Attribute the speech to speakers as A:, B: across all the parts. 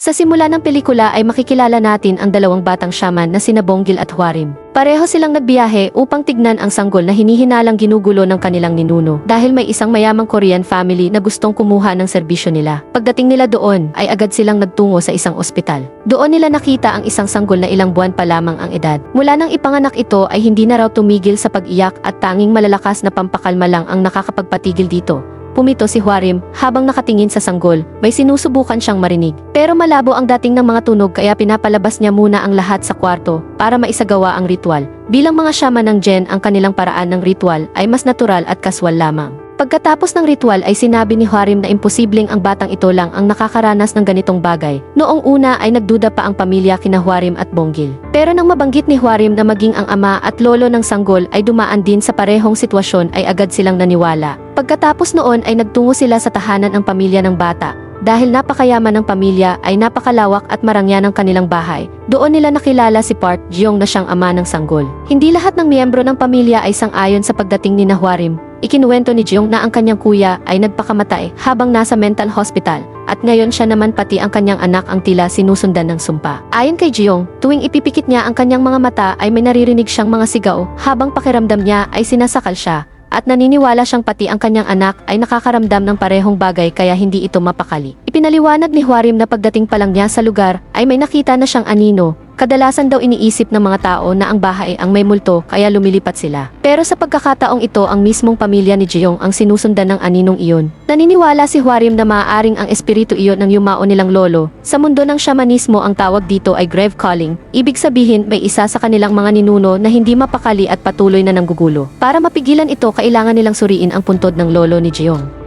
A: Sa simula ng pelikula ay makikilala natin ang dalawang batang shaman na sina Bonggil at Hwarim. Pareho silang nagbiyahe upang tignan ang sanggol na hinihinalang ginugulo ng kanilang ninuno dahil may isang mayamang Korean family na gustong kumuha ng serbisyo nila. Pagdating nila doon ay agad silang nagtungo sa isang ospital. Doon nila nakita ang isang sanggol na ilang buwan pa lamang ang edad. Mula nang ipanganak ito ay hindi na raw tumigil sa pag-iyak at tanging malalakas na pampakalma lang ang nakakapagpatigil dito. Pumito si Hwarim habang nakatingin sa sanggol, may sinusubukan siyang marinig. Pero malabo ang dating ng mga tunog kaya pinapalabas niya muna ang lahat sa kwarto para maisagawa ang ritual. Bilang mga shaman ng Gen, ang kanilang paraan ng ritual ay mas natural at kaswal lamang. Pagkatapos ng ritual ay sinabi ni Hwarim na imposibleng ang batang ito lang ang nakakaranas ng ganitong bagay. Noong una ay nagduda pa ang pamilya kina Hwarim at Bonggil. Pero nang mabanggit ni Hwarim na maging ang ama at lolo ng sanggol ay dumaan din sa parehong sitwasyon ay agad silang naniwala. Pagkatapos noon ay nagtungo sila sa tahanan ng pamilya ng bata. Dahil napakayaman ng pamilya ay napakalawak at marangya ng kanilang bahay. Doon nila nakilala si Park Ji-young na siyang ama ng sanggol. Hindi lahat ng miyembro ng pamilya ay sang-ayon sa pagdating ni Hwarim. Ikinuwento ni Ji-young na ang kanyang kuya ay nagpakamatay habang nasa mental hospital at ngayon siya naman pati ang kanyang anak ang tila sinusundan ng sumpa. Ayon kay Ji-young, tuwing ipipikit niya ang kanyang mga mata ay may naririnig siyang mga sigaw habang pakiramdam niya ay sinasakal siya. At naniniwala siyang pati ang kanyang anak ay nakakaramdam ng parehong bagay kaya hindi ito mapakali. Ipinaliwanag ni Hwarim na pagdating pa lang niya sa lugar ay may nakita na siyang anino. Kadalasan daw iniisip ng mga tao na ang bahay ang may multo kaya lumilipat sila. Pero sa pagkakataong ito ang mismong pamilya ni Ji-young ang sinusundan ng aninong iyon. Naniniwala si Hwarim na maaaring ang espiritu iyon ng yumao nilang lolo. Sa mundo ng shamanismo ang tawag dito ay grave calling. Ibig sabihin may isa sa kanilang mga ninuno na hindi mapakali at patuloy na nanggugulo. Para mapigilan ito kailangan nilang suriin ang puntod ng lolo ni Ji-young.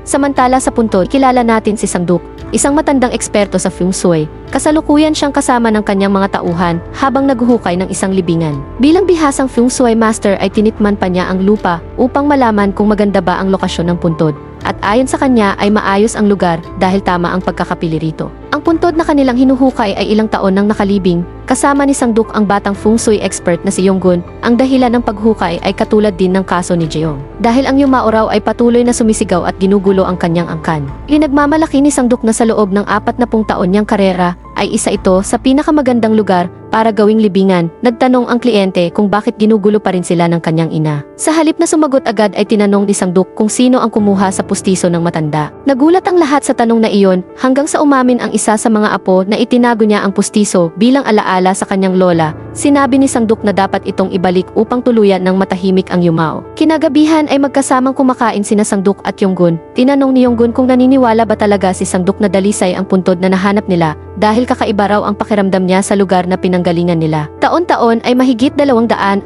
A: Samantala sa puntod, kilala natin si Sang-duk, isang matandang eksperto sa feng shui. Kasalukuyan siyang kasama ng kanyang mga tauhan habang naghuhukay ng isang libingan. Bilang bihasang feng shui master ay tinitman pa niya ang lupa upang malaman kung maganda ba ang lokasyon ng puntod. At ayon sa kanya ay maayos ang lugar dahil tama ang pagkakapili rito. Ang puntod na kanilang hinuhukay ay ilang taon nang nakalibing. Kasama ni Sang-duk ang batang feng shui expert na si Yonggun. Ang dahilan ng paghukay ay katulad din ng kaso ni Ji-young. Dahil ang yumao raw ay patuloy na sumisigaw at ginugulo ang kanyang angkan. Inagmamalaki ni Sang-duk na sa loob ng 40 taon niyang karera ay isa ito sa pinakamagandang lugar para gawing libingan. Nagtanong ang kliyente kung bakit ginugulo pa rin sila ng kanyang ina. Sa halip na sumagot agad ay tinanong ni Sang-duk kung sino ang kumuha sa pustiso ng matanda. Nagulat ang lahat sa tanong na iyon hanggang sa umamin ang isa sa mga apo na itinago niya ang pustiso bilang alaala sa kanyang lola. Sinabi ni Sang-duk na dapat itong ibalik upang tuluyan ng matahimik ang yumao. Kinagabihan ay magkasamang kumakain sina Sang-duk at Yonggun. Tinanong ni Yonggun kung naniniwala ba talaga si Sang-duk na dalisay ang puntod na nahanap nila dahil kakaiba raw ang pakiramdam niya sa lugar na pinanggalingan nila. Taon-taon ay mahigit 250,000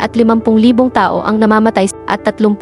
A: tao ang namamatay at 30%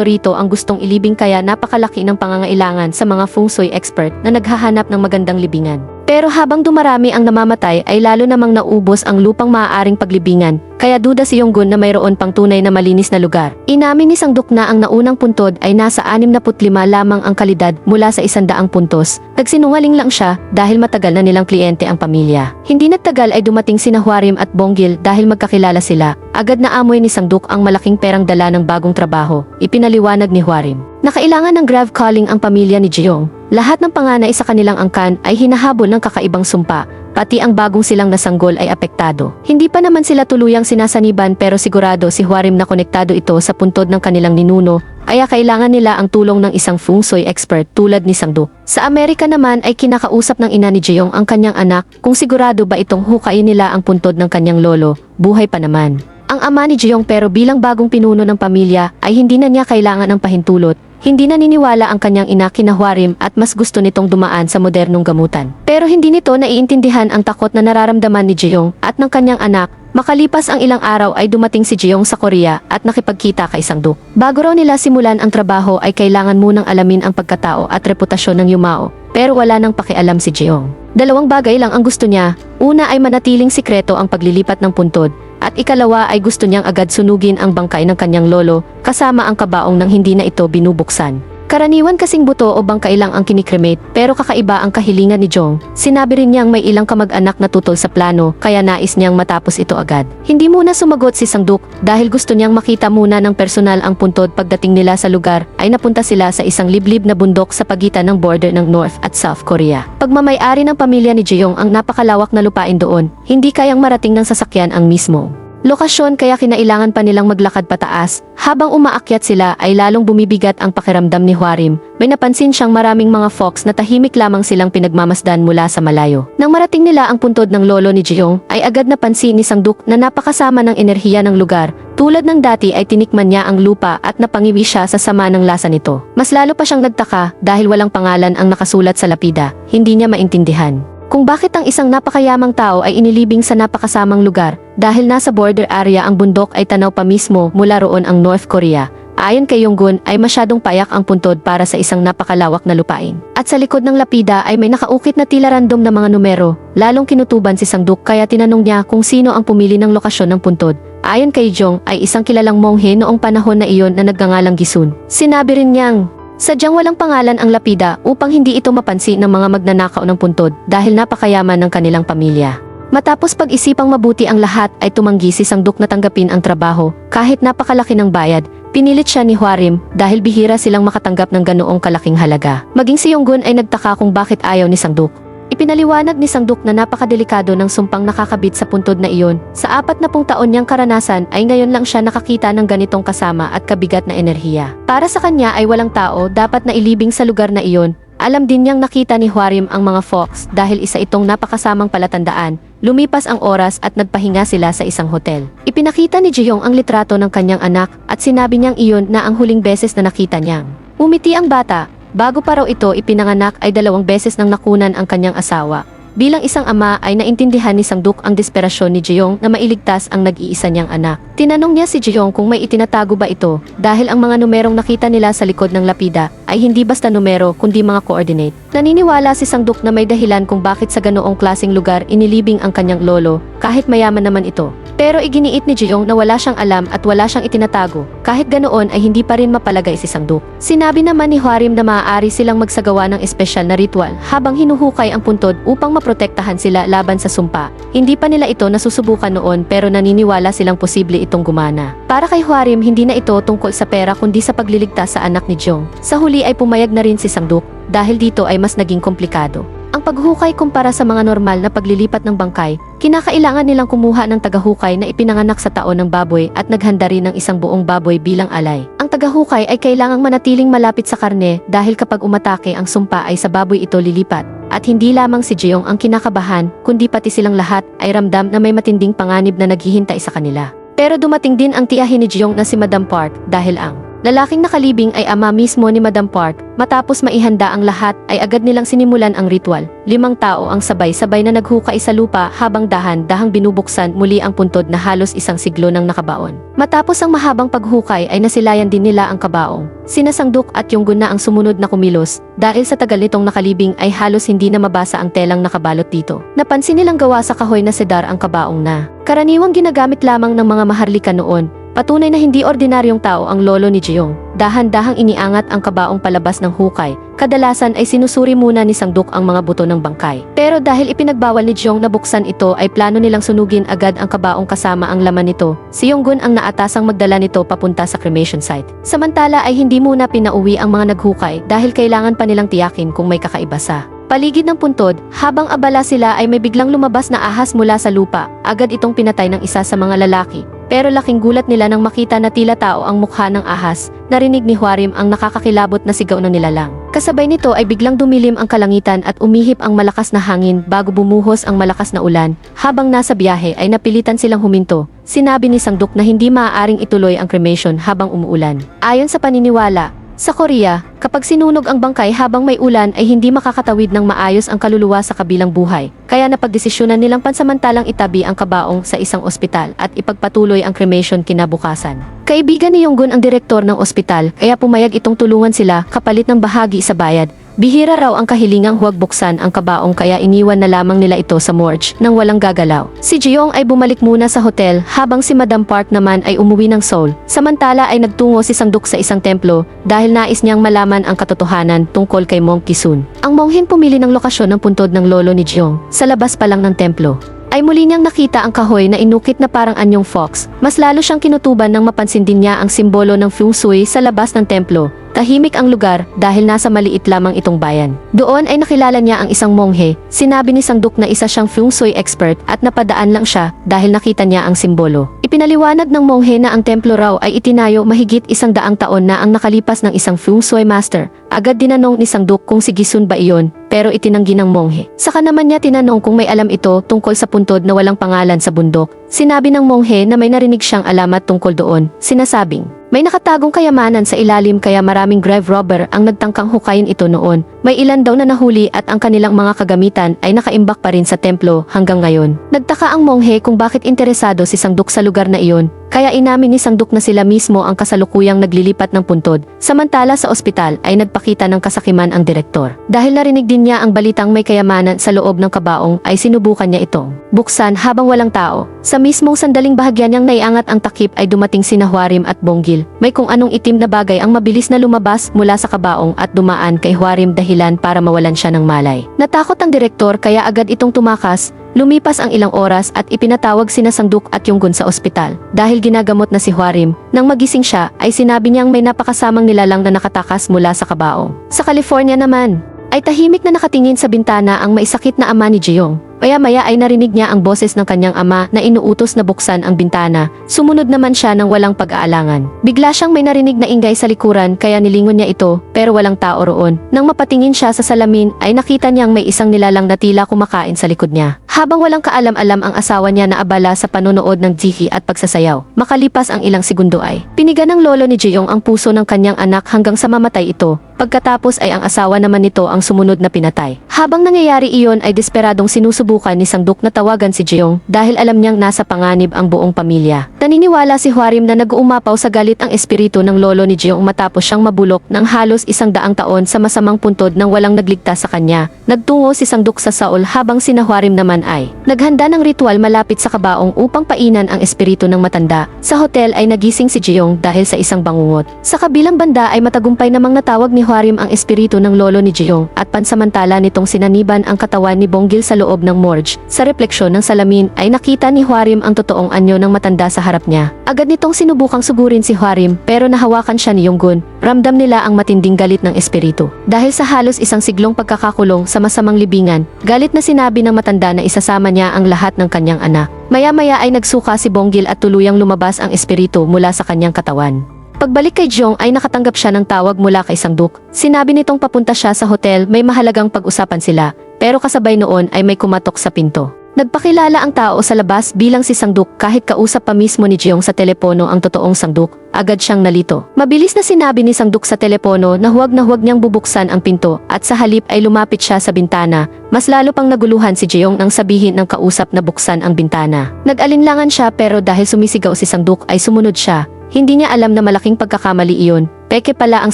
A: rito ang gustong ilibing kaya napakalaki ng pangangailangan sa mga feng shui expert na naghahanap ng magandang libingan. Pero habang dumarami ang namamatay ay lalo namang naubos ang lupang maaaring paglibingan, kaya duda si Yonggun na mayroon pang tunay na malinis na lugar. Inamin ni Sang-duk na ang naunang puntod ay nasa 65 lamang ang kalidad mula sa 100 puntos. Nagsinungaling lang siya dahil matagal na nilang kliyente ang pamilya. Hindi nagtagal ay dumating sina Hwarim at Bonggil dahil magkakilala sila. Agad na amoy ni Sang-duk ang malaking perang dala ng bagong trabaho. Ipinaliwanag ni Hwarim na kailangan ng grave calling ang pamilya ni Ji-young. Lahat ng panganay sa kanilang angkan ay hinahabol ng kakaibang sumpa, pati ang bagong silang nasanggol ay apektado. Hindi pa naman sila tuluyang sinasaniban pero sigurado si Hwarim na konektado ito sa puntod ng kanilang ninuno, kaya kailangan nila ang tulong ng isang feng shui expert tulad ni Sang-duk. Sa Amerika naman ay kinakausap ng ina ni Ji-young ang kanyang anak kung sigurado ba itong hukayin nila ang puntod ng kanyang lolo, buhay pa naman. Ang ama ni Ji-young pero bilang bagong pinuno ng pamilya ay hindi na niya kailangan ng pahintulot. Hindi naniniwala ang kanyang ina kina Hwarim at mas gusto nitong dumaan sa modernong gamutan. Pero hindi nito naiintindihan ang takot na nararamdaman ni Ji-young at ng kanyang anak. Makalipas ang ilang araw ay dumating si Ji-young sa Korea at nakipagkita kay Sang-duk. Bago raw nila simulan ang trabaho ay kailangan munang alamin ang pagkatao at reputasyon ng yumao. Pero wala nang pakialam si Ji-young. Dalawang bagay lang ang gusto niya. Una ay manatiling sikreto ang paglilipat ng puntod. At ikalawa ay gusto niyang agad sunugin ang bangkay ng kanyang lolo kasama ang kabaong nang hindi na ito binubuksan. Karaniwan kasing buto o bangkay lang ang kinikremate, pero kakaiba ang kahilingan ni Jong. Sinabi rin niyang may ilang kamag-anak na tutol sa plano, kaya nais niyang matapos ito agad. Hindi muna sumagot si Sang-duk dahil gusto niyang makita muna ng personal ang puntod. Pagdating nila sa lugar, ay napunta sila sa isang liblib na bundok sa pagitan ng border ng North at South Korea. Pagmamay-ari ng pamilya ni Jeong ang napakalawak na lupain doon, hindi kayang marating ng sasakyan ang mismo lokasyon, kaya kinailangan pa nilang maglakad pataas. Habang umaakyat sila ay lalong bumibigat ang pakiramdam ni Hwarim. May napansin siyang maraming mga fox na tahimik lamang silang pinagmamasdan mula sa malayo. Nang marating nila ang puntod ng lolo ni Jeong, ay agad napansin ni Sang-duk na napakasama ng enerhiya ng lugar. Tulad ng dati ay tinikman niya ang lupa at napangiwi siya sa sama ng lasa nito. Mas lalo pa siyang nagtaka dahil walang pangalan ang nakasulat sa lapida. Hindi niya maintindihan kung bakit ang isang napakayamang tao ay inilibing sa napakasamang lugar. Dahil nasa border area ang bundok ay tanaw pa mismo mula roon ang North Korea. Ayon kay Yonggun ay masyadong payak ang puntod para sa isang napakalawak na lupain. At sa likod ng lapida ay may nakaukit na tila random na mga numero. Lalong kinutuban si Sang-duk kaya tinanong niya kung sino ang pumili ng lokasyon ng puntod. Ayon kay Jong ay isang kilalang monghe noong panahon na iyon na nagngangalang Gisun. Sinabi rin niyang sadyang walang pangalan ang lapida upang hindi ito mapansin ng mga magnanakaw ng puntod dahil napakayaman ng kanilang pamilya. Matapos pag-isipang mabuti ang lahat ay tumanggi si Sang-duk na tanggapin ang trabaho kahit napakalaki ng bayad. Pinilit siya ni Hwarim dahil bihira silang makatanggap ng ganoong kalaking halaga. Maging si Yonggun ay nagtaka kung bakit ayaw ni Sang-duk. Ipinaliwanag ni Sang-duk na napakadelikado ng sumpang nakakabit sa puntod na iyon. Sa 40 taon niyang karanasan ay ngayon lang siya nakakita ng ganitong kasama at kabigat na enerhiya. Para sa kanya ay walang tao dapat na ilibing sa lugar na iyon. Alam din niyang nakita ni Hwarim ang mga fox dahil isa itong napakasamang palatandaan. Lumipas ang oras at nagpahinga sila sa isang hotel. Ipinakita ni Jeong ang litrato ng kanyang anak at sinabi niyang iyon na ang huling beses na nakita niyang. Umiti ang bata. Bago pa raw ito ipinanganak ay 2 beses nang nakunan ang kanyang asawa. Bilang isang ama ay naintindihan ni Sang-duk ang desperasyon ni Jeong na mailigtas ang nag-iisa niyang anak. Tinanong niya si Jeong kung may itinatago ba ito dahil ang mga numerong nakita nila sa likod ng lapida ay hindi basta numero kundi mga coordinate. Naniniwala si Sang-duk na may dahilan kung bakit sa ganoong klaseng lugar inilibing ang kanyang lolo kahit mayaman naman ito. Pero iginiit ni Jeong na wala siyang alam at wala siyang itinatago. Kahit ganoon ay hindi pa rin mapalagay si Sang-duk. Sinabi naman ni Hwarim na maaari silang magsagawa ng espesyal na ritual habang hinuhukay ang puntod upang maprotektahan sila laban sa sumpa. Hindi pa nila ito nasusubukan noon pero naniniwala silang posible itong gumana. Para kay Hwarim hindi na ito tungkol sa pera kundi sa pagliligtas sa anak ni Jeong. Sa huli ay pumayag na rin si Sang-duk dahil dito ay mas naging komplikado. Ang paghukay kumpara sa mga normal na paglilipat ng bangkay, kinakailangan nilang kumuha ng tagahukay na ipinanganak sa taon ng baboy at naghanda rin ng isang buong baboy bilang alay. Ang tagahukay ay kailangang manatiling malapit sa karne dahil kapag umatake ang sumpa ay sa baboy ito lilipat. At hindi lamang si Jeong ang kinakabahan, kundi pati silang lahat ay ramdam na may matinding panganib na naghihintay sa kanila. Pero dumating din ang tiyahin ni Jeong na si Madam Park dahil ang lalaking nakalibing ay ama mismo ni Madam Park. Matapos maihanda ang lahat ay agad nilang sinimulan ang ritual. 5 tao ang sabay-sabay na naghukay sa lupa habang dahan-dahang binubuksan muli ang puntod na halos isang siglo nang nakabaon. Matapos ang mahabang paghukay ay nasilayan din nila ang kabaong. Sina Sang-duk at Yonggun na ang sumunod na kumilos dahil sa tagal nitong nakalibing ay halos hindi na mabasa ang telang nakabalot dito. Napansin nilang gawa sa kahoy na sedar ang kabaong na karaniwang ginagamit lamang ng mga maharlika noon. Patunay na hindi ordinaryong tao ang lolo ni Jeong. Dahan-dahang iniangat ang kabaong palabas ng hukay. Kadalasan ay sinusuri muna ni Sang-duk ang mga buto ng bangkay. Pero dahil ipinagbawal ni Jeong na buksan ito ay plano nilang sunugin agad ang kabaong kasama ang laman nito. Si Yonggun ang naatasang magdala nito papunta sa cremation site. Samantala ay hindi muna pinauwi ang mga naghukay dahil kailangan pa nilang tiyakin kung may kakaiba sa paligid ng puntod. Habang abala sila ay may biglang lumabas na ahas mula sa lupa. Agad itong pinatay ng isa sa mga lalaki. Pero laking gulat nila nang makita na tila tao ang mukha ng ahas. Narinig ni Hwarim ang nakakakilabot na sigaw ng nilalang. Kasabay nito ay biglang dumilim ang kalangitan at umihip ang malakas na hangin bago bumuhos ang malakas na ulan. Habang nasa biyahe ay napilitan silang huminto. Sinabi ni Sang-duk na hindi maaaring ituloy ang cremation habang umuulan. Ayon sa paniniwala sa Korea, kapag sinunog ang bangkay habang may ulan ay hindi makakatawid ng maayos ang kaluluwa sa kabilang buhay. Kaya napagdesisyonan nilang pansamantalang itabi ang kabaong sa isang ospital at ipagpatuloy ang cremation kinabukasan. Kaibigan ni Yonggun ang direktor ng ospital kaya pumayag itong tulungan sila kapalit ng bahagi sa bayad. Bihira raw ang kahilingang huwag buksan ang kabaong kaya iniwan na lamang nila ito sa morgue nang walang gagalaw. Si Jeong ay bumalik muna sa hotel habang si Madam Park naman ay umuwi ng Seoul. Samantala ay nagtungo si Sang-duk sa isang templo dahil nais niyang malaman ang katotohanan tungkol kay Mong Ki-sun. Ang mongheng pumili ng lokasyon ng puntod ng lolo ni Jeong sa labas pa lang ng templo. Ay muli niyang nakita ang kahoy na inukit na parang anyong fox. Mas lalo siyang kinutuban nang mapansin din niya ang simbolo ng feng shui sa labas ng templo. Tahimik ang lugar dahil nasa maliit lamang itong bayan. Doon ay nakilala niya ang isang monghe. Sinabi ni Sang-duk na isa siyang feng shui expert at napadaan lang siya dahil nakita niya ang simbolo. Ipinaliwanag ng monghe na ang templo raw ay itinayo mahigit 100 taon na ang nakalipas ng isang feng shui master. Agad dinanong ni Sang-duk kung si Gisun ba iyon, pero itinanggi ng monghe. Saka naman niya tinanong kung may alam ito tungkol sa puntod na walang pangalan sa bundok. Sinabi ng monghe na may narinig siyang alamat tungkol doon, sinasabing may nakatagong kayamanan sa ilalim kaya maraming grave robber ang nagtangkang hukayin ito noon. May ilan daw na nahuli at ang kanilang mga kagamitan ay nakaimbak pa rin sa templo hanggang ngayon. Nagtaka ang monghe kung bakit interesado si Sang-duk sa lugar na iyon, kaya inamin ni Sang-duk na sila mismo ang kasalukuyang naglilipat ng puntod. Samantala sa ospital ay nagpakita ng kasakiman ang direktor. Dahil narinig din niya ang balitang may kayamanan sa loob ng kabaong ay sinubukan niya itong buksan habang walang tao. Sa mismong sandaling bahagya niyang naiangat ang takip ay dumating sina Hwarim at Bonggil. May kung anong itim na bagay ang mabilis na lumabas mula sa kabaong at dumaan kay Hwarim dahilan para mawalan siya ng malay. Natakot ang direktor kaya agad itong tumakas. Lumipas ang ilang oras at ipinatawag sina Sang-duk at Yonggun sa ospital. Dahil ginagamot na si Hwarim, nang magising siya ay sinabi niyang may napakasamang nilalang na nakatakas mula sa kabaong. Sa California naman, ay tahimik na nakatingin sa bintana ang maisakit na ama ni Jeong. Maya-maya ay narinig niya ang boses ng kanyang ama na inuutos na buksan ang bintana. Sumunod naman siya ng walang pag-aalangan. Bigla siyang may narinig na ingay sa likuran kaya nilingon niya ito pero walang tao roon. Nang mapatingin siya sa salamin ay nakita niyang may isang nilalang na tila kumakain sa likod niya. Habang walang kaalam-alam ang asawa niya na abala sa panonood ng jiki at pagsasayaw. Makalipas ang ilang segundo ay piniga ng lolo ni Jeong ang puso ng kanyang anak hanggang sa mamatay ito. Pagkatapos ay ang asawa naman nito ang sumunod na pinatay. Habang nangyayari iyon ay desperadong sinusubukan ni Sang-duk na tawagan si Jeong dahil alam niyang nasa panganib ang buong pamilya. Naniniwala si Hwarim na nag-uumapaw sa galit ang espiritu ng lolo ni Jeong matapos siyang mabulok ng halos 100 taon sa masamang puntod nang walang nagligtas sa kanya. Nagtungo si Sang-duk sa Seoul habang sina Hwarim naman ay naghanda ng ritual malapit sa kabaong upang painan ang espiritu ng matanda. Sa hotel ay nagising si Jeong dahil sa isang bangungot. Sa kabilang banda ay matagumpay namang natawag ni Hwarim ang espiritu ng lolo ni Jeong at pansamantala nitong sinaniban ang katawan ni Bonggil sa loob ng morgue. Sa refleksyon ng salamin ay nakita ni Hwarim ang totoong anyo ng matanda sa harap niya. Agad nitong sinubukang sugurin si Hwarim pero nahawakan siya ni Yonggun. Ramdam nila ang matinding galit ng espiritu. Dahil sa halos isang siglong pagkakakulong sa masamang libingan, galit na sinabi ng matanda na isasama niya ang lahat ng kanyang anak. Maya-maya ay nagsuka si Bonggil at tuluyang lumabas ang espiritu mula sa kanyang katawan. Pagbalik kay Jeong ay nakatanggap siya ng tawag mula kay Sang-duk. Sinabi nitong papunta siya sa hotel, may mahalagang pag-usapan sila, pero kasabay noon ay may kumatok sa pinto. Nagpakilala ang tao sa labas bilang si Sang-duk kahit kausap pa mismo ni Jeong sa telepono ang totoong Sang-duk. Agad siyang nalito. Mabilis na sinabi ni Sang-duk sa telepono na huwag niyang bubuksan ang pinto at sa halip ay lumapit siya sa bintana. Mas lalo pang naguluhan si Jeong nang sabihin ng kausap na buksan ang bintana. Nag-alinlangan siya pero dahil sumisigaw si Sang-duk ay sumunod siya. Hindi niya alam na malaking pagkakamali iyon. Peke pala ang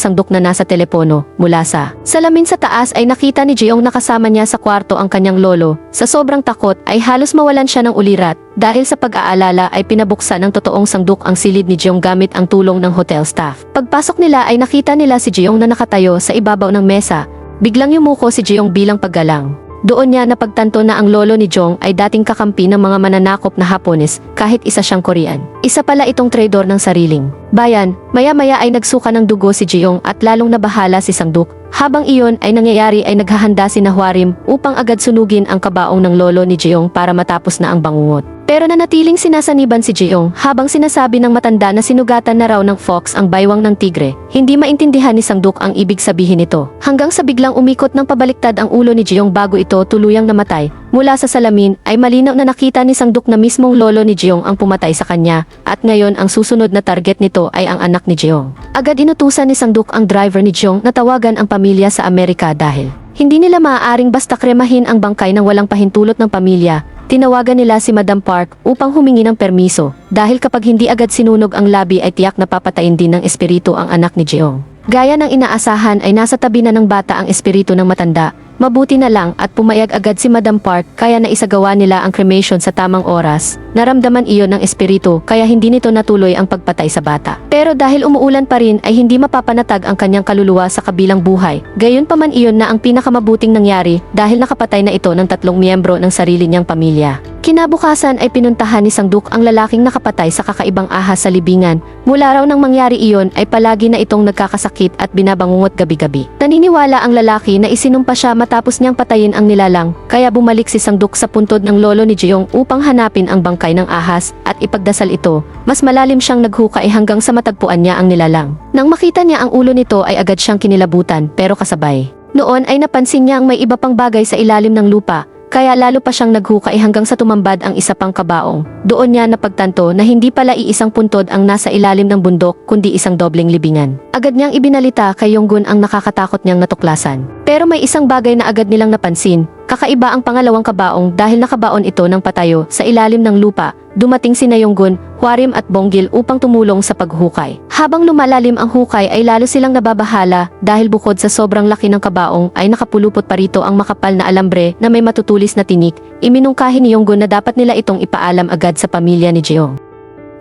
A: Sang-duk na nasa telepono mula sa salamin sa taas ay nakita ni Jeong na kasama niya sa kwarto ang kanyang lolo. Sa sobrang takot ay halos mawalan siya ng ulirat. Dahil sa pag-aalala ay pinabuksan ng totoong Sang-duk ang silid ni Jeong gamit ang tulong ng hotel staff. Pagpasok nila ay nakita nila si Jeong na nakatayo sa ibabaw ng mesa. Biglang yumuko si Jeong bilang paggalang. Doon niya napagtanto na ang lolo ni Jeong ay dating kakampi ng mga mananakop na Hapones kahit isa siyang Korean. Isa pala itong traidor ng sariling bayan. Maya-maya ay nagsuka ng dugo si Jeong at lalong nabahala si Sang-duk. Habang iyon ay nangyayari ay naghahanda si Hwarim upang agad sunugin ang kabaong ng lolo ni Jeong para matapos na ang bangungot. Pero nanatiling sinasaniban si Jeong habang sinasabi ng matanda na sinugatan na raw ng fox ang baywang ng tigre. Hindi maintindihan ni Sang-duk ang ibig sabihin nito. Hanggang sa biglang umikot ng pabaliktad ang ulo ni Jeong bago ito tuluyang namatay. Mula sa salamin ay malinaw na nakita ni Sang-duk na mismong lolo ni Jeong ang pumatay sa kanya at ngayon ang susunod na target nito ay ang anak ni Jeong. Agad inutusan ni Sang-duk ang driver ni Jeong na tawagan ang pamilya sa Amerika dahil hindi nila maaaring basta kremahin ang bangkay ng walang pahintulot ng pamilya. Tinawagan nila si Madam Park upang humingi ng permiso dahil kapag hindi agad sinunog ang labi ay tiyak na papatayin din ng espiritu ang anak ni Jeong. Gaya ng inaasahan ay nasa tabi na ng bata ang espiritu ng matanda. Mabuti na lang at pumayag agad si Madam Park kaya naisagawa nila ang cremation sa tamang oras. Naramdaman iyon ng espiritu kaya hindi nito natuloy ang pagpatay sa bata. Pero dahil umuulan pa rin ay hindi mapapanatag ang kanyang kaluluwa sa kabilang buhay. Gayunpaman iyon na ang pinakamabuting nangyari dahil nakapatay na ito ng 3 miyembro ng sarili niyang pamilya. Kinabukasan ay pinuntahan ni Sangduk ang lalaking nakapatay sa kakaibang ahas sa libingan. Mula raw nang mangyari iyon ay palagi na itong nagkakasakit at binabangungot gabi-gabi. Naniniwala ang lalaki na isinumpa siya matapos niyang patayin ang nilalang, kaya bumalik si Sangduk sa puntod ng lolo ni Jeong upang hanapin ang bangkay ng ahas at ipagdasal ito. Mas malalim siyang naghukay hanggang sa matagpuan niya ang nilalang. Nang makita niya ang ulo nito ay agad siyang kinilabutan pero kasabay. Noon ay napansin niya ang may iba pang bagay sa ilalim ng lupa. Kaya lalo pa siyang naghukay hanggang sa tumambad ang isa pang kabaong. Doon niya napagtanto na hindi pala iisang puntod ang nasa ilalim ng bundok kundi isang dobleng libingan. Agad niyang ibinalita kay Yonggun ang nakakatakot niyang natuklasan. Pero may isang bagay na agad nilang napansin. Kakaiba ang pangalawang kabaong dahil nakabaon ito ng patayo sa ilalim ng lupa. Dumating sina Yonggun, Hwarim at Bonggil upang tumulong sa paghukay. Habang lumalalim ang hukay ay lalo silang nababahala dahil bukod sa sobrang laki ng kabaong ay nakapulupot pa rito ang makapal na alambre na may matutulis na tinik. Iminungkahi ni Yonggun na dapat nila itong ipaalam agad sa pamilya ni Jeong.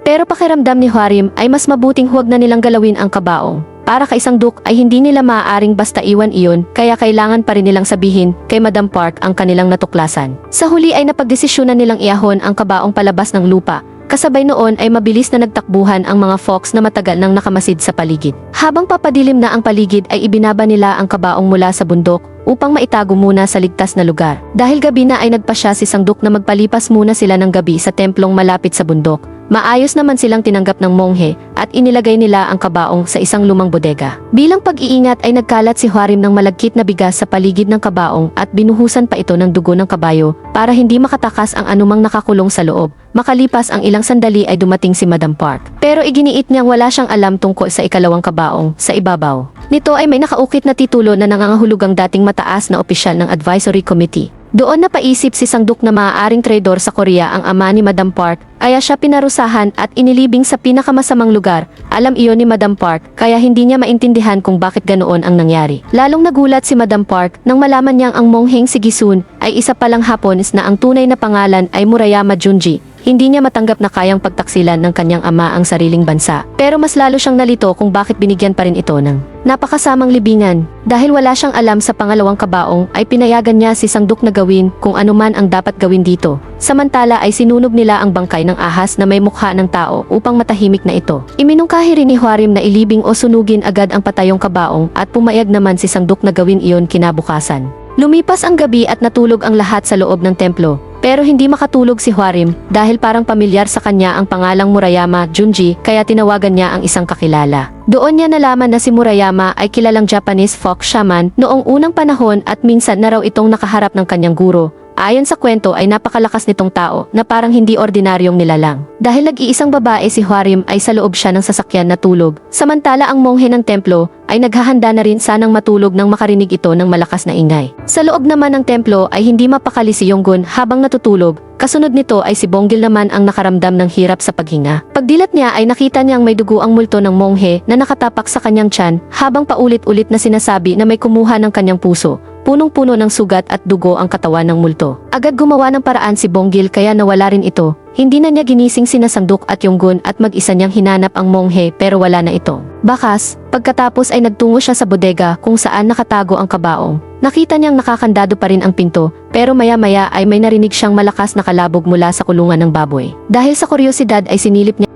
A: Pero pakiramdam ni Hwarim ay mas mabuting huwag na nilang galawin ang kabaong. Para kay Sangduk ay hindi nila maaaring basta iwan iyon kaya kailangan pa rin nilang sabihin kay Madam Park ang kanilang natuklasan. Sa huli ay napagdesisyonan nilang iahon ang kabaong palabas ng lupa. Kasabay noon ay mabilis na nagtakbuhan ang mga fox na matagal nang nakamasid sa paligid. Habang papadilim na ang paligid ay ibinaba nila ang kabaong mula sa bundok upang maitago muna sa ligtas na lugar. Dahil gabi na ay nagpasya si Sangduk na magpalipas muna sila ng gabi sa templong malapit sa bundok. Maayos naman silang tinanggap ng monghe at inilagay nila ang kabaong sa isang lumang bodega. Bilang pag-iingat ay nagkalat si Hwarim ng malagkit na bigas sa paligid ng kabaong at binuhusan pa ito ng dugo ng kabayo para hindi makatakas ang anumang nakakulong sa loob. Makalipas ang ilang sandali ay dumating si Madam Park. Pero iginiit niyang wala siyang alam tungkol sa ikalawang kabaong sa ibabaw. Nito ay may nakaukit na titulo na nangangahulugang dating mataas na opisyal ng Advisory Committee. Doon napaisip si Sangduk na maaaring traidor sa Korea ang ama ni Madam Park, kaya siya pinarusahan at inilibing sa pinakamasamang lugar. Alam iyon ni Madam Park, kaya hindi niya maintindihan kung bakit ganoon ang nangyari. Lalong nagulat si Madam Park nang malaman niyang ang mongheng si Gisun ay isa palang Hapones na ang tunay na pangalan ay Murayama Junji. Hindi niya matanggap na kayang pagtaksilan ng kanyang ama ang sariling bansa. Pero mas lalo siyang nalito kung bakit binigyan pa rin ito ng napakasamang libingan. Dahil wala siyang alam sa pangalawang kabaong ay pinayagan niya si Sangduk na gawin kung anuman ang dapat gawin dito. Samantala ay sinunog nila ang bangkay ng ahas na may mukha ng tao upang matahimik na ito. Iminungkahi rin ni Hwarim na ilibing o sunugin agad ang patayong kabaong at pumayag naman si Sangduk na gawin iyon kinabukasan. Lumipas ang gabi at natulog ang lahat sa loob ng templo. Pero hindi makatulog si Hwarim dahil parang pamilyar sa kanya ang pangalang Murayama Junji kaya tinawagan niya ang isang kakilala. Doon niya nalaman na si Murayama ay kilalang Japanese folk shaman noong unang panahon at minsan na raw itong nakaharap ng kanyang guro. Ayon sa kwento ay napakalakas nitong tao na parang hindi ordinaryong nilalang. Dahil nag-iisang babae si Hwarim ay sa loob siya ng sasakyan na tulog. Samantala ang monghe ng templo ay naghahanda na rin sanang matulog nang makarinig ito ng malakas na ingay. Sa loob naman ng templo ay hindi mapakali si Yonggun habang natutulog. Kasunod nito ay si Bonggil naman ang nakaramdam ng hirap sa paghinga. Pagdilat niya ay nakita niyang may dugo ang multo ng monghe na nakatapak sa kanyang tiyan habang paulit-ulit na sinasabi na may kumuha ng kanyang puso. Punong-puno ng sugat at dugo ang katawan ng multo. Agad gumawa ng paraan si Bonggil kaya nawala rin ito. Hindi na niya ginising sina Sangduk at Yonggun at mag-isa niyang hinanap ang monghe pero wala na ito. Bakas, pagkatapos ay nagtungo siya sa bodega kung saan nakatago ang kabaong. Nakita niyang nakakandado pa rin ang pinto pero maya-maya ay may narinig siyang malakas na kalabog mula sa kulungan ng baboy. Dahil sa kuryosidad ay sinilip niya.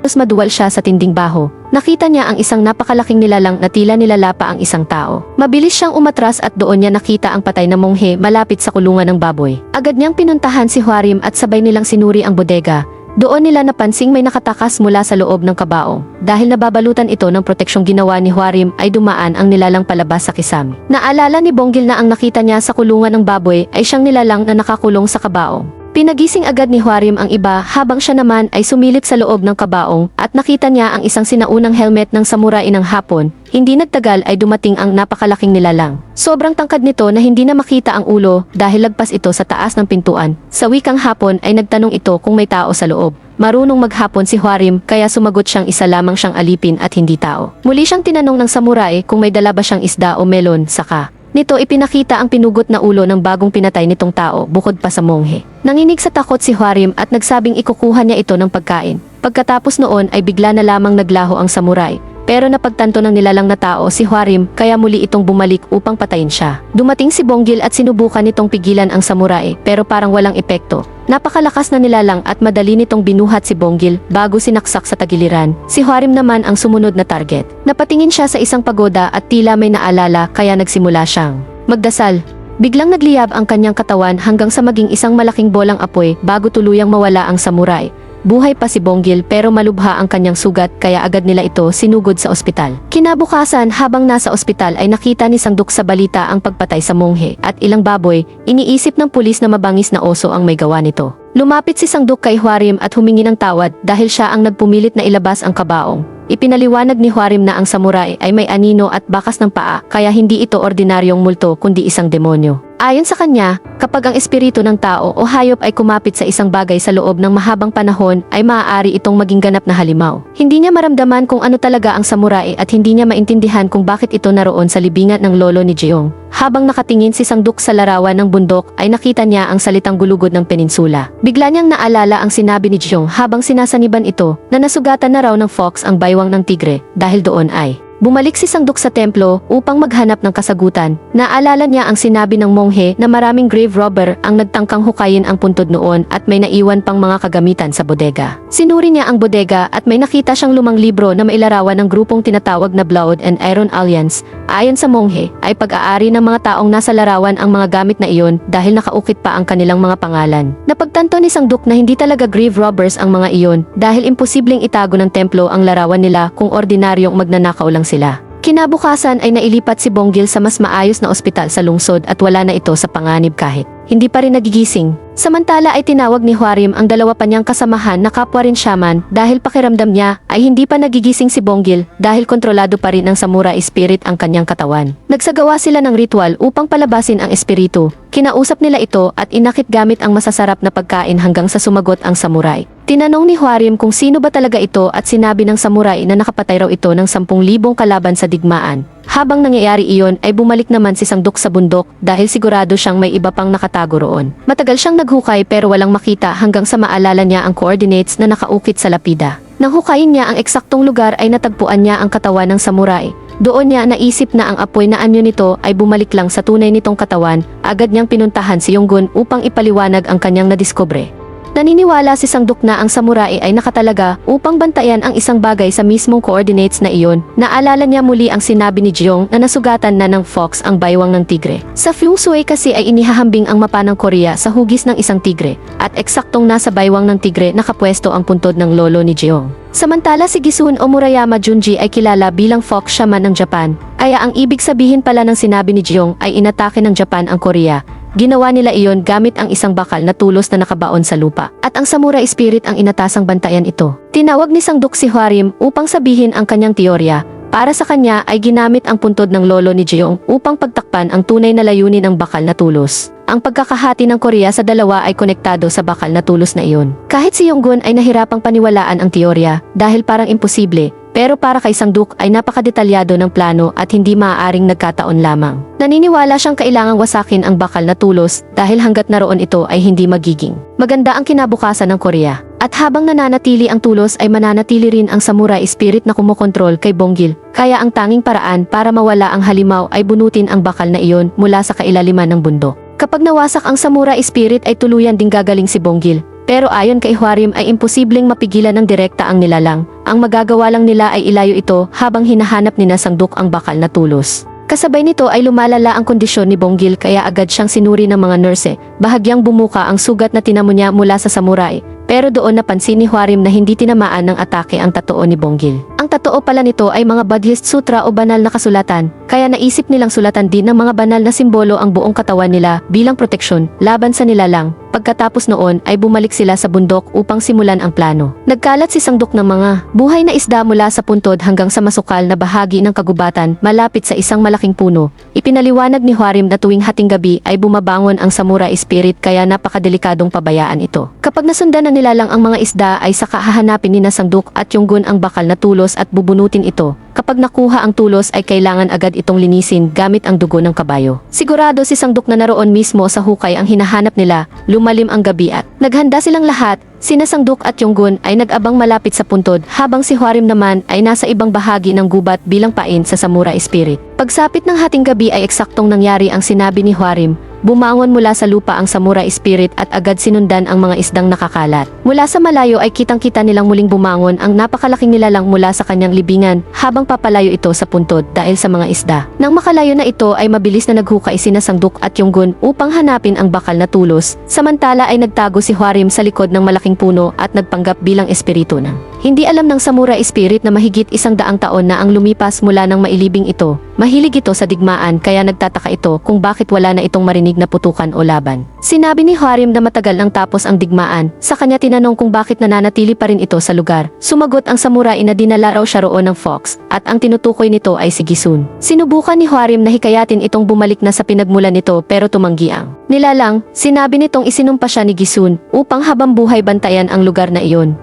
A: Maduwal siya sa tinding baho. Nakita niya ang isang napakalaking nilalang na tila nilalapa ang isang tao. Mabilis siyang umatras at doon niya nakita ang patay na monghe malapit sa kulungan ng baboy. Agad niyang pinuntahan si Hwarim at sabay nilang sinuri ang bodega. Doon nila napansing may nakatakas mula sa loob ng kabaong. Dahil nababalutan ito ng proteksyong ginawa ni Hwarim ay dumaan ang nilalang palabas sa kisame. Naalala ni Bonggil na ang nakita niya sa kulungan ng baboy ay siyang nilalang na nakakulong sa kabaong. Pinagising agad ni Hwarim ang iba habang siya naman ay sumilip sa loob ng kabaong at nakita niya ang isang sinaunang helmet ng samurai ng Hapon. Hindi nagtagal ay dumating ang napakalaking nilalang. Sobrang tangkad nito na hindi na makita ang ulo dahil lagpas ito sa taas ng pintuan. Sa wikang Hapon ay nagtanong ito kung may tao sa loob. Marunong maghapon si Hwarim kaya sumagot siyang isa lamang siyang alipin at hindi tao. Muli siyang tinanong ng samurai kung may dala ba siyang isda o melon, saka nito ipinakita ang pinugot na ulo ng bagong pinatay nitong tao bukod pa sa monghe. Nanginig sa takot si Hwarim at nagsabing ikukuha niya ito ng pagkain. Pagkatapos noon ay bigla na lamang naglaho ang samurai. Pero napagtanto ng nilalang na tao si Hwarim kaya muli itong bumalik upang patayin siya. Dumating si Bonggil at sinubukan nitong pigilan ang samurai pero parang walang epekto. Napakalakas na nilalang at madali nitong binuhat si Bonggil bago sinaksak sa tagiliran. Si Hwarim naman ang sumunod na target. Napatingin siya sa isang pagoda at tila may naalala kaya nagsimula siyang magdasal. Biglang nagliyab ang kanyang katawan hanggang sa maging isang malaking bolang apoy bago tuluyang mawala ang samurai. Buhay pa si Bonggil pero malubha ang kanyang sugat kaya agad nila ito sinugod sa ospital. Kinabukasan habang nasa ospital ay nakita ni Sangduk sa balita ang pagpatay sa monghe at ilang baboy, iniisip ng pulis na mabangis na oso ang may gawa nito. Lumapit si Sangduk kay Hwarim at humingi ng tawad dahil siya ang nagpumilit na ilabas ang kabaong. Ipinaliwanag ni Hwarim na ang samurai ay may anino at bakas ng paa kaya hindi ito ordinaryong multo kundi isang demonyo. Ayon sa kanya, kapag ang espiritu ng tao o hayop ay kumapit sa isang bagay sa loob ng mahabang panahon ay maaari itong maging ganap na halimaw. Hindi niya maramdaman kung ano talaga ang samurai at hindi niya maintindihan kung bakit ito naroon sa libingan ng lolo ni Jeong. Habang nakatingin si Sangduk sa larawan ng bundok ay nakita niya ang salitang gulugod ng peninsula. Bigla niyang naalala ang sinabi ni Jeong habang sinasaniban ito na nasugatan na raw ng fox ang baywang ng tigre dahil doon ay bumalik si Sangduk sa templo upang maghanap ng kasagutan. Naalala niya ang sinabi ng monghe na maraming grave robber ang nagtangkang hukayin ang puntod noon at may naiwan pang mga kagamitan sa bodega. Sinuri niya ang bodega at may nakita siyang lumang libro na mailarawan ng grupong tinatawag na Blood and Iron Alliance. Ayon sa monghe, ay pag-aari ng mga taong nasa larawan ang mga gamit na iyon dahil nakaukit pa ang kanilang mga pangalan. Napagtanto ni Sangduk na hindi talaga grave robbers ang mga iyon dahil imposibleng itago ng templo ang larawan nila kung ordinaryong magnanakaw lang sila. Kinabukasan ay nailipat si Bonggil sa mas maayos na ospital sa lungsod at wala na ito sa panganib kahit hindi pa rin nagigising. Samantala ay tinawag ni Hwarim ang dalawa pa niyang kasamahan na kapwa rin shaman dahil pakiramdam niya ay hindi pa nagigising si Bonggil dahil kontrolado pa rin ng samurai spirit ang kanyang katawan. Nagsagawa sila ng ritual upang palabasin ang espiritu. Kinausap nila ito at inakit gamit ang masasarap na pagkain hanggang sa sumagot ang samurai. Tinanong ni Hwarim kung sino ba talaga ito at sinabi ng samurai na nakapatay raw ito ng 10,000 kalaban sa digmaan. Habang nangyayari iyon ay bumalik naman si Sangduk sa bundok dahil sigurado siyang may iba pang nakatago roon. Matagal siyang naghukay pero walang makita hanggang sa maalala niya ang coordinates na nakaukit sa lapida. Nang hukayin niya ang eksaktong lugar ay natagpuan niya ang katawan ng samurai. Doon niya naisip na ang apoy na anyo nito ay bumalik lang sa tunay nitong katawan. Agad niyang pinuntahan si Yonggun upang ipaliwanag ang kanyang nadiskubre. Naniniwala si Sangduk na ang samurai ay nakatalaga upang bantayan ang isang bagay sa mismong coordinates na iyon. Naalala niya muli ang sinabi ni Jeong na nasugatan na ng fox ang baywang ng tigre. Sa Feng Shui kasi ay inihahambing ang mapa ng Korea sa hugis ng isang tigre at eksaktong nasa baywang ng tigre nakapwesto ang puntod ng lolo ni Jeong. Samantala si Gisun o Murayama Junji ay kilala bilang fox shaman ng Japan. Kaya ang ibig sabihin pala ng sinabi ni Jeong ay inatake ng Japan ang Korea. Ginawa nila iyon gamit ang isang bakal na tulos na nakabaon sa lupa. At ang samurai spirit ang inatasang bantayan ito. Tinawag ni Sangduk si Hwarim upang sabihin ang kanyang teorya. Para sa kanya ay ginamit ang puntod ng lolo ni Jeong upang pagtakpan ang tunay na layunin ng bakal na tulos. Ang pagkakahati ng Korea sa dalawa ay konektado sa bakal na tulos na iyon. Kahit si Yonggun ay nahirapang paniwalaan ang teorya dahil parang imposible. Pero para kay Sangduk ay napakadetalyado ng plano at hindi maaaring nagkataon lamang. Naniniwala siyang kailangang wasakin ang bakal na tulos dahil hanggat naroon ito ay hindi magiging maganda ang kinabukasan ng Korea. At habang nananatili ang tulos ay mananatili rin ang samurai spirit na kumokontrol kay Bonggil. Kaya ang tanging paraan para mawala ang halimaw ay bunutin ang bakal na iyon mula sa kailaliman ng bundok. Kapag nawasak ang samurai spirit ay tuluyan ding gagaling si Bonggil. Pero ayon kay Hwarim ay imposibleng mapigilan ng direkta ang nilalang. Ang magagawa lang nila ay ilayo ito habang hinahanap ni Sangduk ang bakal na tulos. Kasabay nito ay lumalala ang kondisyon ni Bonggil kaya agad siyang sinuri ng mga nurse. Bahagyang bumuka ang sugat na tinamo niya mula sa samurai. Pero doon napansin ni Hwarim na hindi tinamaan ng atake ang tatoo ni Bonggil. Ang tatoo pala nito ay mga Buddhist sutra o banal na kasulatan, kaya naisip nilang sulatan din ng mga banal na simbolo ang buong katawan nila bilang proteksyon laban sa nilalang. pagkatapos noon ay bumalik sila sa bundok upang simulan ang plano. Nagkalat si Sangduk ng mga buhay na isda mula sa puntod hanggang sa masukal na bahagi ng kagubatan malapit sa isang malaking puno. Ipinaliwanag ni Hwarim na tuwing hating gabi ay bumabangon ang samurai spirit kaya napakadelikadong pabayaan ito. Kapag nasundan na nila lang ang mga isda ay saka hahanapin ni Sangduk at Yonggun ang bakal na tulos at bubunutin ito. Kapag nakuha ang tulos ay kailangan agad itong linisin gamit ang dugo ng kabayo. Sigurado si Sangduk na naroon mismo sa hukay ang hinahanap nila. Lumalim ang gabi at naghanda silang lahat. Sina Sangduk at Yonggun ay nag-abang malapit sa puntod habang si Hwarim naman ay nasa ibang bahagi ng gubat bilang pain sa samurai spirit. Pagsapit ng hating gabi ay eksaktong nangyari ang sinabi ni Hwarim. Bumangon mula sa lupa ang samurai spirit at agad sinundan ang mga isdang nakakalat. Mula sa malayo ay kitang-kita nilang muling bumangon ang napakalaking nilalang mula sa kanyang libingan habang papalayo ito sa puntod dahil sa mga isda. Nang makalayo na ito ay mabilis na naghukay sina Sangduk at Yonggun upang hanapin ang bakal na tulos. Samantala ay nagtago si Hwarim sa likod ng malaking puno at nagpanggap bilang espiritu ng hindi alam ng samurai spirit na mahigit 100 taon na ang lumipas mula ng mailibing ito. Mahilig ito sa digmaan kaya nagtataka ito kung bakit wala na itong marinig na putukan o laban. Sinabi ni Hwarim na matagal nang tapos ang digmaan. Sa kanya tinanong kung bakit nananatili pa rin ito sa lugar. Sumagot ang samurai na dinala raw siya roon ng fox at ang tinutukoy nito ay si Gisun. Sinubukan ni Hwarim na hikayatin itong bumalik na sa pinagmulan nito pero tumanggi ang nilalang. Sinabi nitong isinumpa siya ni Gisun upang habang buhay bantayan ang lugar na iyon.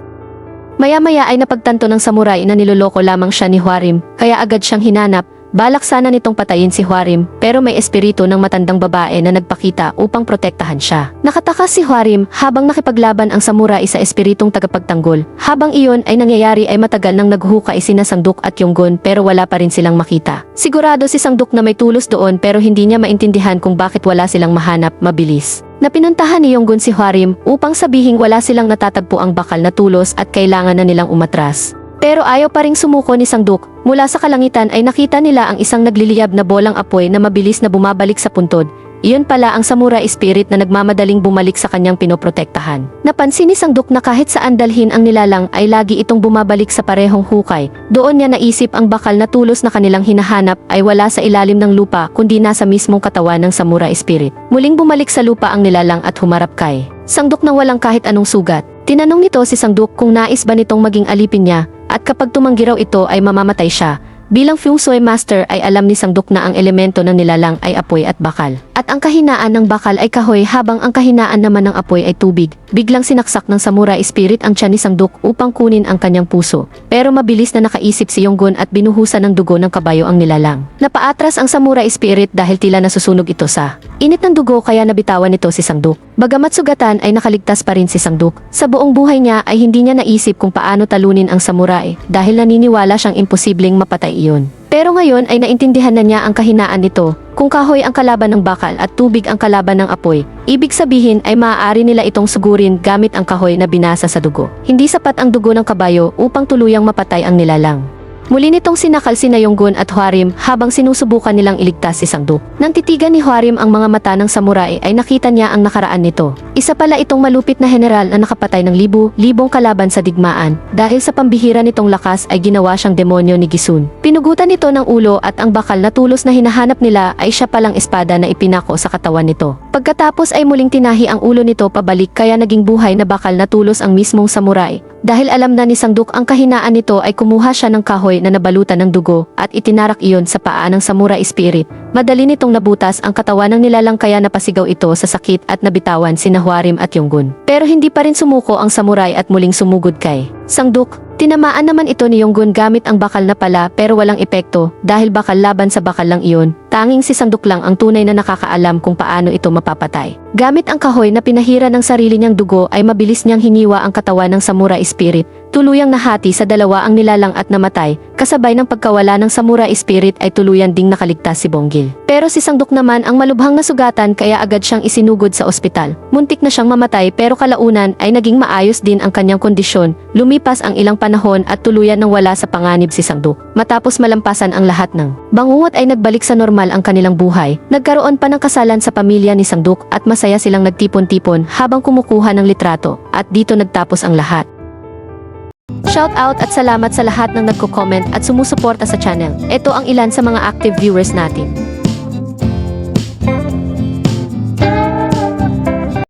A: Maya-maya ay napagtanto ng samurai na niloloko lamang siya ni Hwarim, kaya agad siyang hinanap. Balak sana nitong patayin si Hwarim, pero may espiritu ng matandang babae na nagpakita upang protektahan siya. Nakatakas si Hwarim habang nakipaglaban ang samurai sa espiritong tagapagtanggol. Habang iyon ay nangyayari ay matagal nang naghukay sina Sangduk at Yonggun pero wala pa rin silang makita. Sigurado si Sangduk na may tulos doon pero hindi niya maintindihan kung bakit wala silang mahanap mabilis. Napinuntahan ni Yonggun si Hwarim upang sabihing wala silang natatagpo ang bakal na tulos at kailangan na nilang umatras. Pero ayaw pa ring sumuko ni Sangduk. Mula sa kalangitan ay nakita nila ang isang nagliliyab na bolang apoy na mabilis na bumabalik sa puntod. Iyon pala ang samurai spirit na nagmamadaling bumalik sa kanyang pinoprotektahan. Napansin ni Sangduk na kahit saan dalhin ang nilalang ay lagi itong bumabalik sa parehong hukay. Doon niya naisip ang bakal na tulos na kanilang hinahanap ay wala sa ilalim ng lupa kundi nasa mismong katawan ng samurai spirit. Muling bumalik sa lupa ang nilalang at humarap kay Sangduk nang walang kahit anong sugat. Tinanong nito si Sangduk kung nais ba nitong maging alipin niya at kapag tumanggi raw ito ay mamamatay siya. Bilang Feng Shui Master ay alam ni Sangduk na ang elemento ng nilalang ay apoy at bakal. At ang kahinaan ng bakal ay kahoy habang ang kahinaan naman ng apoy ay tubig. Biglang sinaksak ng samurai spirit ang tiyan ni Sangduk upang kunin ang kanyang puso. Pero mabilis na nakaisip si Yonggun at binuhusan ng dugo ng kabayo ang nilalang. Napaatras ang samurai spirit dahil tila nasusunog ito sa init ng dugo kaya nabitawan nito si Sangduk. Bagamat sugatan ay nakaligtas pa rin si Sangduk. Sa buong buhay niya ay hindi niya naisip kung paano talunin ang samurai dahil naniniwala siyang imposibleng mapatay iyon. Pero ngayon ay naintindihan na niya ang kahinaan nito. Kung kahoy ang kalaban ng bakal at tubig ang kalaban ng apoy, ibig sabihin ay maaari nila itong sugurin gamit ang kahoy na binasa sa dugo. Hindi sapat ang dugo ng kabayo upang tuluyang mapatay ang nilalang. Muli nitong sinakal sina Yonggun at Hwarim habang sinusubukan nilang iligtas si Sangduk. Nang titigan ni Hwarim ang mga mata ng samurai ay nakita niya ang nakaraan nito. Isa pala itong malupit na general na nakapatay ng libu-libong kalaban sa digmaan. Dahil sa pambihira nitong lakas ay ginawa siyang demonyo ni Gisun. Pinugutan nito ng ulo at ang bakal na tulos na hinahanap nila ay siya palang espada na ipinako sa katawan nito. Pagkatapos ay muling tinahi ang ulo nito pabalik kaya naging buhay na bakal na tulos ang mismong samurai. Dahil alam na ni Sangduk ang kahinaan nito ay kumuha siya ng kahoy na nabalutan ng dugo at itinarak iyon sa paa ng samurai spirit. Madali nitong nabutas ang katawan ng nilalang kaya napasigaw ito sa sakit at nabitawan sina Hwarim at Yonggun. Pero hindi pa rin sumuko ang samurai at muling sumugod kay Sangduk. Tinamaan naman ito ni Yonggun gamit ang bakal na pala pero walang epekto dahil bakal laban sa bakal lang iyon. Tanging si Sangduk lang ang tunay na nakakaalam kung paano ito mapapatay. Gamit ang kahoy na pinahira ng sarili niyang dugo ay mabilis niyang hiniwa ang katawan ng samurai spirit. Tuluyang nahati sa dalawa ang nilalang at namatay. Kasabay ng pagkawala ng samurai spirit ay tuluyan ding nakaligtas si Bonggil. Pero si Sangduk naman ang malubhang nasugatan kaya agad siyang isinugod sa ospital. Muntik na siyang mamatay pero kalaunan ay naging maayos din ang kanyang kondisyon. Lumipas ang ilang panahon at tuluyan nang wala sa panganib si Sangduk. Matapos malampasan ang lahat ng bangungot ay nagbalik sa normal ang kanilang buhay. Nagkaroon pa ng kasalan sa pamilya ni Sangduk at masaya silang nagtipon-tipon habang kumukuha ng litrato. At dito nagtapos ang lahat. Shout out at salamat sa lahat ng nagko-comment at sumusuporta sa channel. Ito ang ilan sa mga active viewers natin.